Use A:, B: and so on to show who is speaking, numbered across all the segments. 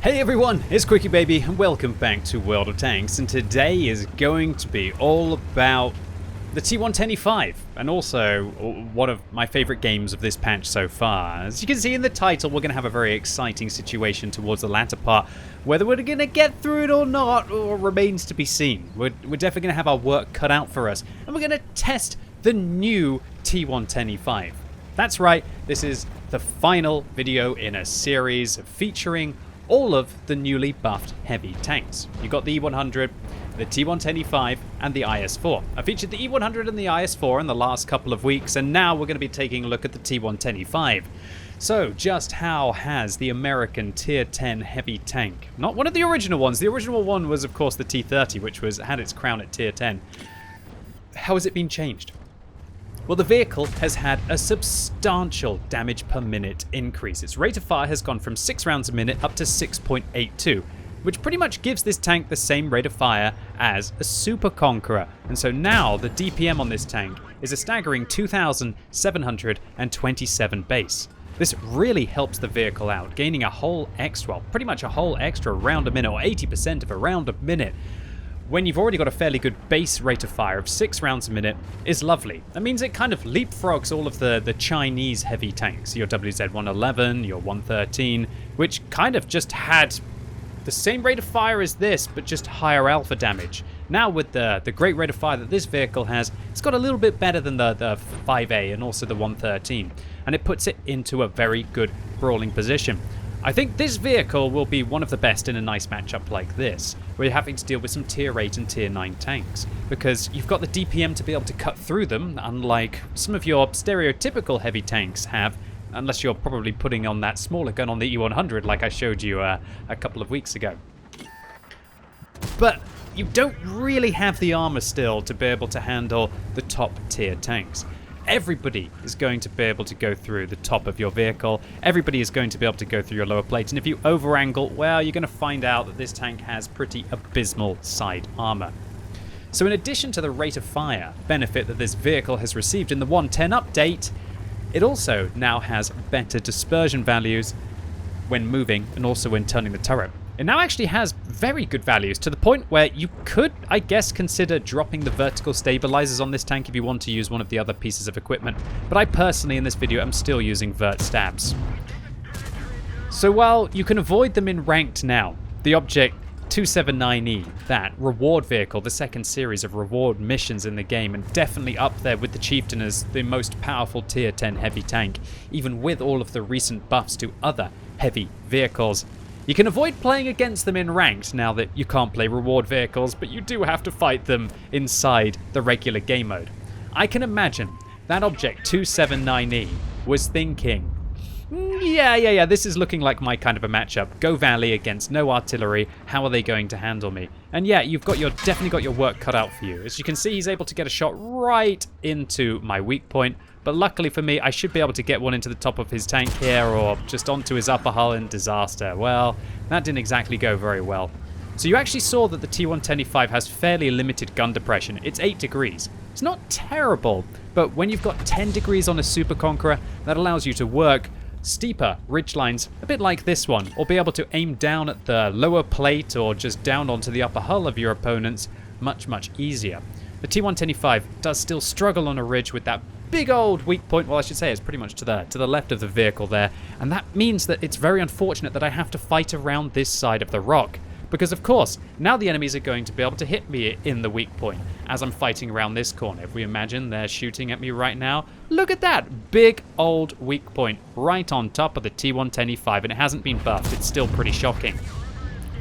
A: Hey everyone, it's QuickyBaby and welcome back to World of Tanks, and today is going to be all about the T110E5 and also one of my favourite games of this patch so far. As you can see in the title, we're going to have a very exciting situation towards the latter part. Whether we're going to get through it or not remains to be seen. We're definitely going to have our work cut out for us, and we're going to test the new T110E5. That's right, this is the final video in a series featuring all of the newly buffed heavy tanks. You got the E100, the T110E5, and the IS-4. I featured the E100 and the IS-4 in the last couple of weeks, and now we're going to be taking a look at the T110E5. So, just how has the American Tier 10 heavy tank, not one of the original ones, the original one was of course the T30, which had its crown at Tier 10. How has it been changed? Well, the vehicle has had a substantial damage per minute increase. Its rate of fire has gone from 6 rounds a minute up to 6.82, which pretty much gives this tank the same rate of fire as a Super Conqueror. And so now the DPM on this tank is a staggering 2,727 base. This really helps the vehicle out, gaining a whole extra, well, pretty much a whole extra round a minute, or 80% of a round a minute, when you've already got a fairly good base rate of fire of 6 rounds a minute, is lovely. That means it kind of leapfrogs all of the Chinese heavy tanks, your WZ-111, your 113, which kind of just had the same rate of fire as this, but just higher alpha damage. Now with the great rate of fire that this vehicle has, it's got a little bit better than the 5A and also the 113, and it puts it into a very good brawling position. I think this vehicle will be one of the best in a nice matchup like this, where you're having to deal with some Tier 8 and Tier 9 tanks, because you've got the DPM to be able to cut through them, unlike some of your stereotypical heavy tanks have, unless you're probably putting on that smaller gun on the E100 like I showed you a couple of weeks ago. But you don't really have the armor still to be able to handle the top tier tanks. Everybody is going to be able to go through the top of your vehicle. Everybody is going to be able to go through your lower plate. And if you over-angle, well, you're going to find out that this tank has pretty abysmal side armor. So in addition to the rate of fire benefit that this vehicle has received in the 110 update, it also now has better dispersion values when moving and also when turning the turret. It now actually has very good values, to the point where you could, I guess, consider dropping the vertical stabilizers on this tank if you want to use one of the other pieces of equipment. But I personally, in this video, am still using vert stabs. So while you can avoid them in ranked now, the Object 279E, that reward vehicle, the second series of reward missions in the game, and definitely up there with the Chieftain as the most powerful Tier 10 heavy tank, even with all of the recent buffs to other heavy vehicles. You can avoid playing against them in ranked now that you can't play reward vehicles, but you do have to fight them inside the regular game mode. I can imagine that Object 279E was thinking, yeah, this is looking like my kind of a matchup. Go Valley against no artillery, how are they going to handle me? And yeah, you've definitely got your work cut out for you. As you can see, he's able to get a shot right into my weak point, but luckily for me, I should be able to get one into the top of his tank here, or just onto his upper hull in disaster. Well, that didn't exactly go very well. So you actually saw that the T110E5 has fairly limited gun depression. It's 8 degrees. It's not terrible, but when you've got 10 degrees on a Super Conqueror, that allows you to work steeper ridgelines, a bit like this one, or be able to aim down at the lower plate or just down onto the upper hull of your opponents much easier. The T110E5 does still struggle on a ridge with that big old weak point. Well, I should say it's pretty much to the left of the vehicle there, and that means that it's very unfortunate that I have to fight around this side of the rock, because of course now the enemies are going to be able to hit me in the weak point as I'm fighting around this corner. If we imagine they're shooting at me right now, look at that big old weak point right on top of the T110E5, and it hasn't been buffed. It's still pretty shocking.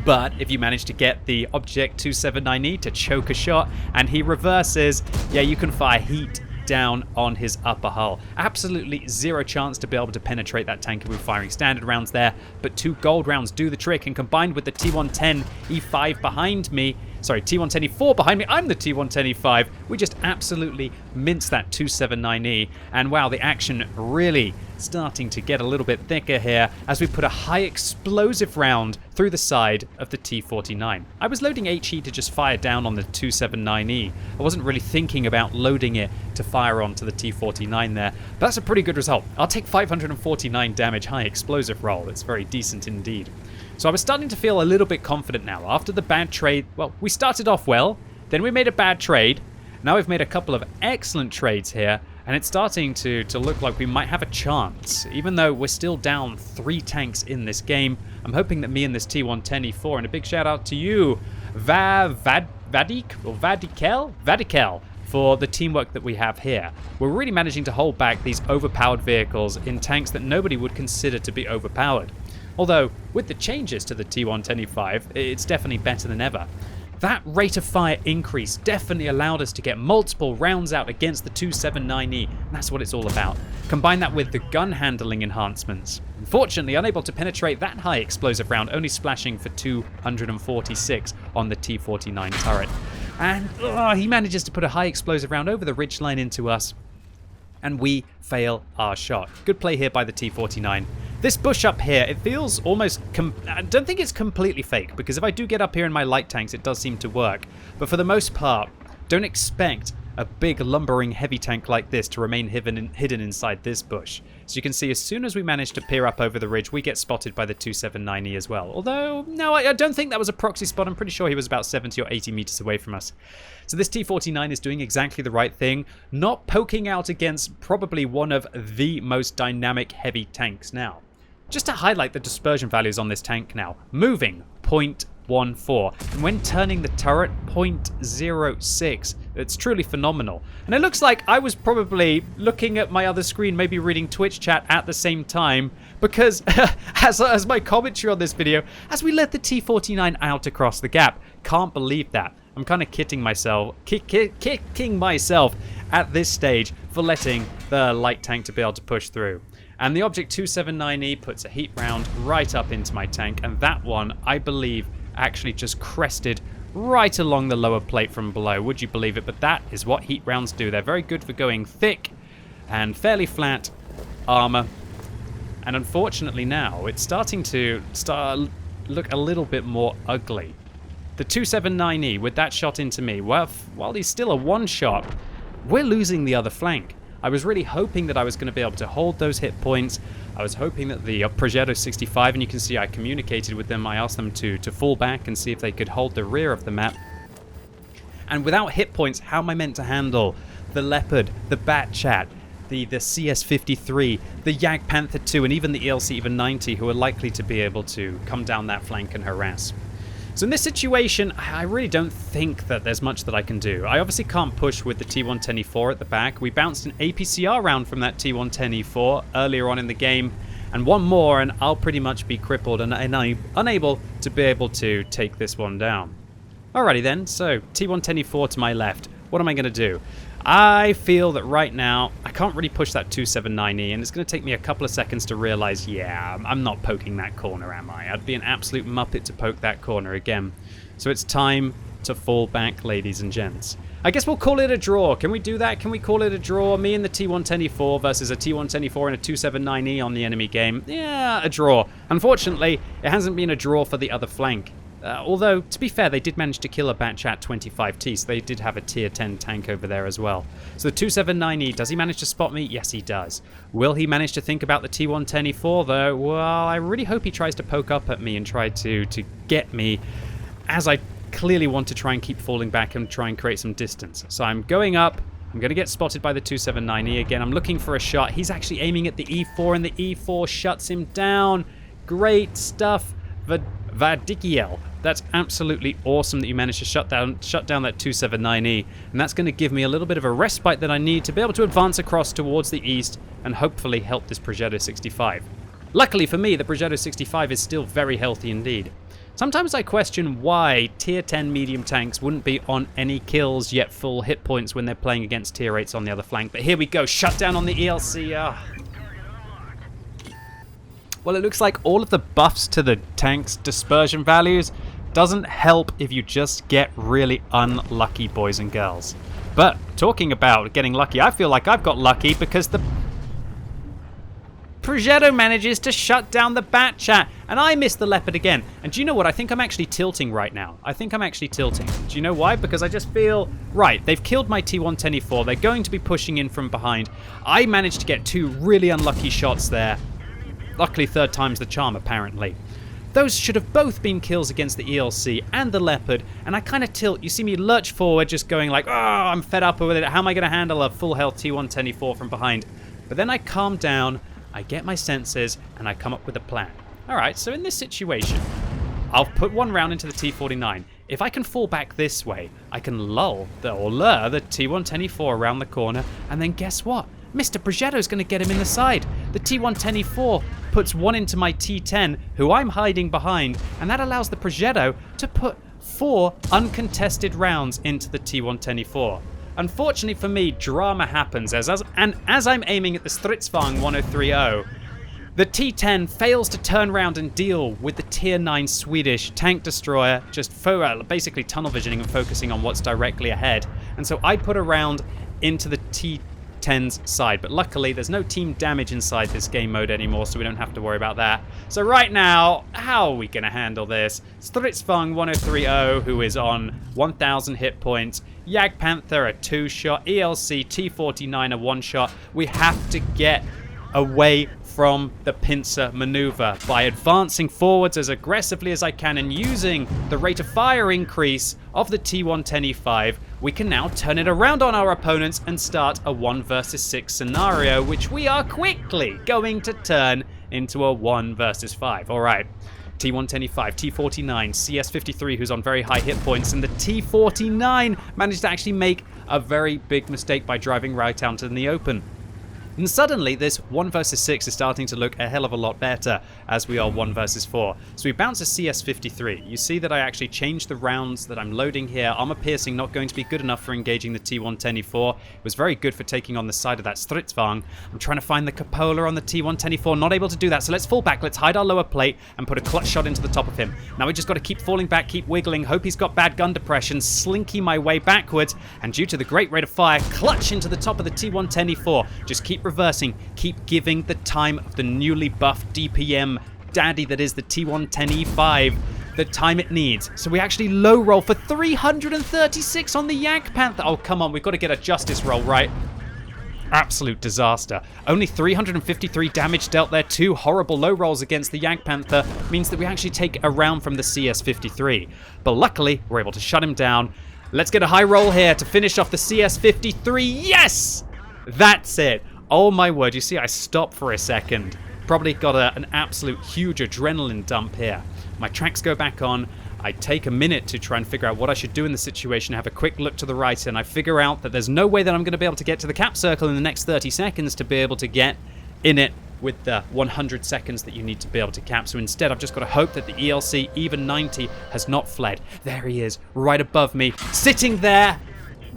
A: But if you manage to get the Object 279E to choke a shot and he reverses, yeah, you can fire heat down on his upper hull. Absolutely zero chance to be able to penetrate that tank if we're firing standard rounds there, but 2 gold rounds do the trick, and combined with the T110E5 behind me, sorry, T110E4 behind me, I'm the T110E5, we just absolutely mince that 279E, and wow, the action really starting to get a little bit thicker here as we put a high explosive round through the side of the T-49. I was loading HE to just fire down on the 279E. I wasn't really thinking about loading it to fire onto the T-49 there. But that's a pretty good result. I'll take 549 damage high explosive roll. It's very decent indeed. So I was starting to feel a little bit confident now. After the bad trade, well, we started off well, then we made a bad trade. Now we've made a couple of excellent trades here, and it's starting to look like we might have a chance. Even though we're still down 3 tanks in this game, I'm hoping that me and this T110E4, and a big shout out to you, Vadikel, for the teamwork that we have here. We're really managing to hold back these overpowered vehicles in tanks that nobody would consider to be overpowered. Although, with the changes to the T110E5, it's definitely better than ever. That rate of fire increase definitely allowed us to get multiple rounds out against the 279E, and that's what it's all about. Combine that with the gun handling enhancements. Unfortunately, unable to penetrate that high explosive round, only splashing for 246 on the T49 turret. And he manages to put a high explosive round over the ridgeline into us, and we fail our shot. Good play here by the T49. This bush up here, it feels almost... I don't think it's completely fake, because if I do get up here in my light tanks, it does seem to work. But for the most part, don't expect a big lumbering heavy tank like this to remain hidden inside this bush. So you can see as soon as we manage to peer up over the ridge, we get spotted by the 279E as well. Although, no, I don't think that was a proxy spot. I'm pretty sure he was about 70 or 80 meters away from us. So this T49 is doing exactly the right thing, not poking out against probably one of the most dynamic heavy tanks now. Just to highlight the dispersion values on this tank now. Moving, 0.14. And when turning the turret, 0.06. It's truly phenomenal. And it looks like I was probably looking at my other screen, maybe reading Twitch chat at the same time, because as my commentary on this video, as we let the T49 out across the gap. Can't believe that. I'm kind of kicking myself at this stage for letting the light tank to be able to push through. And the Object 279E puts a heat round right up into my tank, and that one, I believe, actually just crested right along the lower plate from below. Would you believe it? But that is what heat rounds do. They're very good for going thick and fairly flat armor. And unfortunately now, it's starting to look a little bit more ugly. The 279E, with that shot into me, well, while he's still a one-shot, we're losing the other flank. I was really hoping that I was going to be able to hold those hit points. I was hoping that the Progetto 65, and you can see I communicated with them. I asked them to fall back and see if they could hold the rear of the map. And without hit points, how am I meant to handle the Leopard, the Batchat, the CS-53, the Jag Panther 2, and even the ELC even 90, who are likely to be able to come down that flank and harass? So in this situation, I really don't think that there's much that I can do. I obviously can't push with the T110E4 at the back. We bounced an APCR round from that T110E4 earlier on in the game, and one more and I'll pretty much be crippled and unable to be able to take this one down. Alrighty then, so T110E4 to my left. What am I going to do? I feel that right now, I can't really push that 279E, and it's going to take me a couple of seconds to realize, yeah, I'm not poking that corner, am I? I'd be an absolute muppet to poke that corner again. So it's time to fall back, ladies and gents. I guess we'll call it a draw. Can we do that? Can we call it a draw? Me and the T110E4 versus a T110E4 and a 279E on the enemy game. Yeah, a draw. Unfortunately, it hasn't been a draw for the other flank. Although, to be fair, they did manage to kill a Batchat 25T, so they did have a tier 10 tank over there as well. So the 279E, does he manage to spot me? Yes, he does. Will he manage to think about the T110E4, though? Well, I really hope he tries to poke up at me and try to get me, as I clearly want to try and keep falling back and try and create some distance. So I'm going up. I'm going to get spotted by the 279E again. I'm looking for a shot. He's actually aiming at the E4, and the E4 shuts him down. Great stuff. Vadikiel. That's absolutely awesome that you managed to shut down that 279E, and that's going to give me a little bit of a respite that I need to be able to advance across towards the east and hopefully help this Progetto 65. Luckily for me, the Progetto 65 is still very healthy indeed. Sometimes I question why tier 10 medium tanks wouldn't be on any kills yet full hit points when they're playing against tier 8s on the other flank, but here we go, shut down on the ELC. Well, it looks like all of the buffs to the tank's dispersion values doesn't help if you just get really unlucky, boys and girls. But talking about getting lucky, I feel like I've got lucky because Progetto manages to shut down the bat chat, and I miss the leopard again. And do you know what? I think I'm actually tilting right now. I think I'm actually tilting. Do you know why? Because I just feel, right, they've killed my T124. They're going to be pushing in from behind. I managed to get 2 really unlucky shots there. Luckily, 3rd time's the charm, apparently. Those should have both been kills against the ELC and the leopard, and I kind of tilt. You see me lurch forward, just going like, oh, I'm fed up with it. How am I going to handle a full health T124 from behind? But then I calm down, I get my senses, and I come up with a plan. All right, so in this situation, I'll put 1 round into the T49. If I can fall back this way, I can lure the T124 around the corner, and then guess what? Mr. Progetto's going to get him in the side. The T124 puts 1 into my T10, who I'm hiding behind, and that allows the Progetto to put 4 uncontested rounds into the T124. Unfortunately for me, drama happens as I'm aiming at the Stridsvagn 1030, the T10 fails to turn around and deal with the tier 9 Swedish tank destroyer, just basically tunnel visioning and focusing on what's directly ahead. And so I put a round into the T10's side, but luckily there's no team damage inside this game mode anymore, so we don't have to worry about that. So right now, how are we going to handle this? Stridsvagn 1030, who is on 1,000 hit points, Jagdpanther a 2-shot, ELC T49 a 1-shot. We have to get away from the pincer maneuver by advancing forwards as aggressively as I can and using the rate of fire increase of the T110E5. We can now turn it around on our opponents and start a 1 versus 6 scenario, which we are quickly going to turn into a 1 versus 5. All right. T110E5, T49, CS53, who's on very high hit points, and the T49 managed to actually make a very big mistake by driving right out in the open. And suddenly, this 1 versus 6 is starting to look a hell of a lot better as we are 1 versus 4. So we bounce a CS53. You see that I actually changed the rounds that I'm loading here. Armor piercing not going to be good enough for engaging the T110E4. It was very good for taking on the side of that Stridsvagn. I'm trying to find the Cupola on the T110E4. Not able to do that. So let's fall back. Let's hide our lower plate and put a clutch shot into the top of him. Now we just got to keep falling back, keep wiggling. Hope he's got bad gun depression. Slinky my way backwards. And due to the great rate of fire, clutch into the top of the T110E4. Just keep reversing, keep giving the time of the newly buffed DPM daddy that is the T110E5 the time it needs. So we actually low roll for 336 on the Jagdpanther. Oh, come on, we've got to get a justice roll, right? Absolute disaster. Only 353 damage dealt there. 2 horrible low rolls against the Jagdpanther means that we actually take a round from the CS53. But luckily, we're able to shut him down. Let's get a high roll here to finish off the CS53. Yes! That's it. Oh my word, you see I stopped for a second. Probably got an absolute huge adrenaline dump here. My tracks go back on. I take a minute to try and figure out what I should do in the situation, have a quick look to the right, and I figure out that there's no way that I'm going to be able to get to the cap circle in the next 30 seconds to be able to get in it with the 100 seconds that you need to be able to cap. So instead, I've just got to hope that the ELC even 90 has not fled. There he is, right above me, sitting there.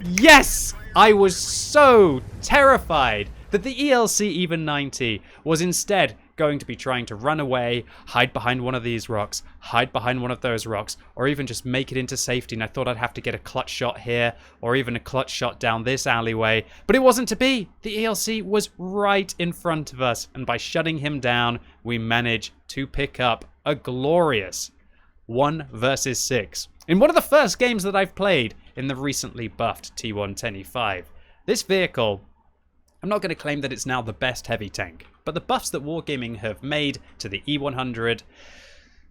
A: Yes! I was so terrified that the ELC even 90 was instead going to be trying to run away, hide behind one of these rocks, hide behind one of those rocks, or even just make it into safety. And I thought I'd have to get a clutch shot here, or even a clutch shot down this alleyway. But it wasn't to be. The ELC was right in front of us. And by shutting him down, we managed to pick up a glorious 1 versus 6. In one of the first games that I've played in the recently buffed T110E5. This vehicle, I'm not going to claim that it's now the best heavy tank, but the buffs that Wargaming have made to the E100,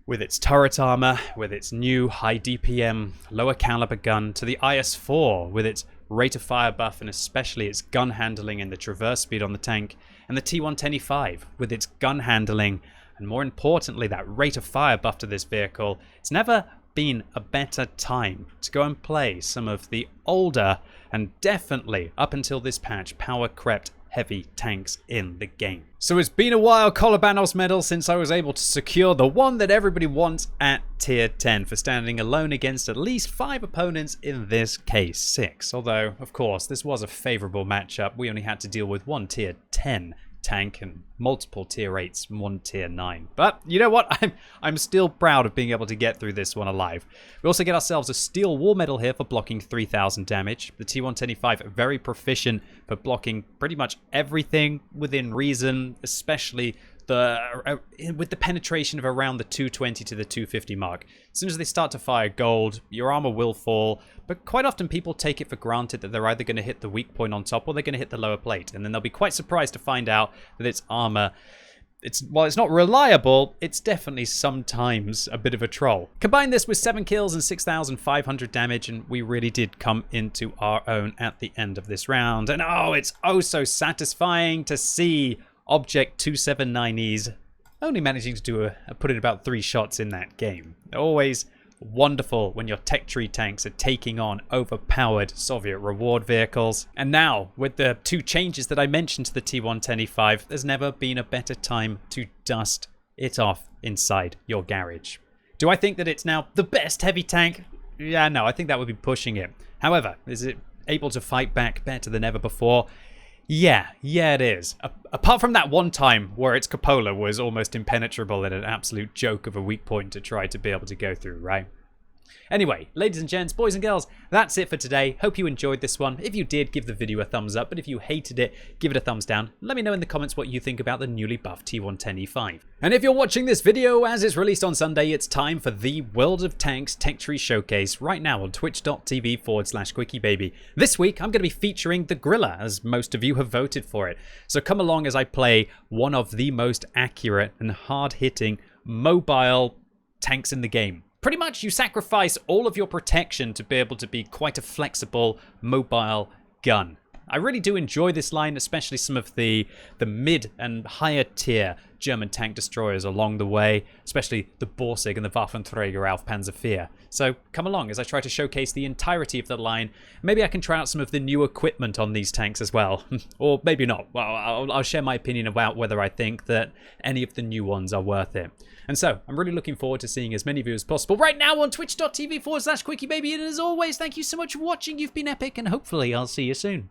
A: with its turret armor, with its new high DPM, lower caliber gun, to the IS-4, with its rate of fire buff and especially its gun handling and the traverse speed on the tank, and the T110E5, with its gun handling, and more importantly, that rate of fire buff to this vehicle. It's never been a better time to go and play some of the older and definitely up until this patch power crept heavy tanks in the game. So it's been a while, Kolobanov's medal, since I was able to secure the one that everybody wants at tier 10 for standing alone against at least 5 opponents, in this case 6. Although, of course, this was a favorable matchup. We only had to deal with one tier 10 tank and multiple tier 8s and 1 tier 9. But you know what? I'm still proud of being able to get through this one alive. We also get ourselves a steel war medal here for blocking 3000 damage. The T125 very proficient for blocking pretty much everything within reason, especially with the penetration of around the 220 to the 250 mark. As soon as they start to fire gold, your armor will fall, but quite often people take it for granted that they're either going to hit the weak point on top or they're going to hit the lower plate, and then they'll be quite surprised to find out that its armor, while it's not reliable, it's definitely sometimes a bit of a troll. Combine this with 7 kills and 6,500 damage, and we really did come into our own at the end of this round. And oh, it's oh so satisfying to see Object 279Es only managing to put in about 3 shots in that game. Always wonderful when your tech tree tanks are taking on overpowered Soviet reward vehicles. And now, with the 2 changes that I mentioned to the T125, there's never been a better time to dust it off inside your garage. Do I think that it's now the best heavy tank? Yeah, no, I think that would be pushing it. However, is it able to fight back better than ever before? Yeah, it is. Apart from that one time where its cupola was almost impenetrable and an absolute joke of a weak point to try to be able to go through, right? Anyway, ladies and gents, boys and girls, that's it for today. Hope you enjoyed this one. If you did, give the video a thumbs up, but if you hated it, give it a thumbs down. Let me know in the comments what you think about the newly buffed T110E5. And if you're watching this video as it's released on Sunday, it's time for the World of Tanks Tech Tree Showcase right now on twitch.tv/QuickyBaby. This week, I'm going to be featuring the Grilla, as most of you have voted for it. So come along as I play one of the most accurate and hard-hitting mobile tanks in the game. Pretty much you sacrifice all of your protection to be able to be quite a flexible mobile gun. I really do enjoy this line, especially some of the mid and higher tier German tank destroyers along the way, especially the Borsig and the Waffenträger auf Panzer IV. So come along as I try to showcase the entirety of the line. Maybe I can try out some of the new equipment on these tanks as well. Or maybe not. Well, I'll share my opinion about whether I think that any of the new ones are worth it. And so, I'm really looking forward to seeing as many of you as possible right now on twitch.tv/QuickyBaby. And as always, thank you so much for watching. You've been epic, and hopefully I'll see you soon.